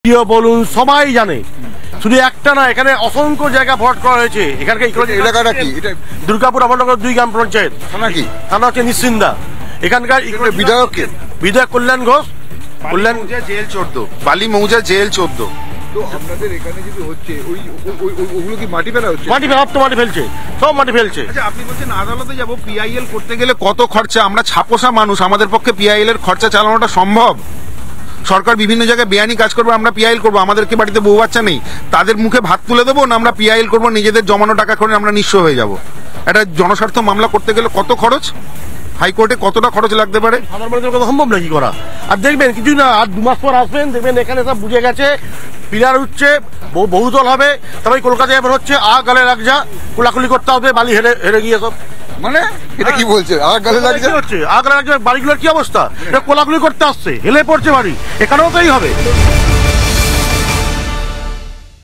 প্রিয় বলুন সবাই জানে, শুধু একটা না, এখানে অসংখ্য জায়গা ভরাট করা হয়েছে। এখানকার এলাকাটা কি? এটা দুর্গাপুর অমরনগর 2 গ্রাম পঞ্চায়েত। থানা কি? থানা হচ্ছে নিশ্চিন্দা। এখানকার বিধায়ক কে? বিধায়ক কল্যাণ ঘোষ। কল্যাণ জেল 14, বালি মৌজা জেল 14। তো আপনাদের এখানে যদি হচ্ছে ওগুলো কি মাটি ফেলা হচ্ছে? মাটি ফেলা, মাটি ফেলছে, সব মাটি ফেলছে। আচ্ছা, আপনি বলছেন আদালতে যাব, পিআইএল করতে গেলে কত খরচা? আমরা ছাপোষা মানুষ, আমাদের পক্ষে পিআইএল এর খরচা চালানোটা সম্ভব? সরকার বিভিন্ন জায়গায় বেআইনি কাজ করবে, আমরা পিআইএল করবো। আমাদেরকে বাড়িতে বউ বাচ্চা নেই, তাদের মুখে ভাত তুলে দেবো না আমরা পিআইএল করবো? নিজেদের জমানো টাকা করে আমরা নিঃস্ব হয়ে যাব। একটা জনস্বার্থ মামলা করতে গেলে কত খরচ? হাইকোর্টে কতটা খরচ লাগতে পারে? সাধারণ মানুষের কথা সম্ভব নাকি করা? আর দেখবেন কিছু না, আর 2 মাস পর আসবেন, দেখবেন এখানে সব বুঝে গেছে, পিলার উঠছে, বহুতল হবে। তবে কলকাতায় এবার হচ্ছে গালে লাগ যা, কোলাকুলি করতে হবে, বালি হেরে হেরে গিয়ে সব। মানে এটা কি বলছে? গালে লাগছে হচ্ছে, গালে লাগছে। বাড়িগুলোর কি অবস্থা? এটা কোলাকুলি করতে আসছে, হেলে পড়ছে বাড়ি, এখানেও তাই হবে।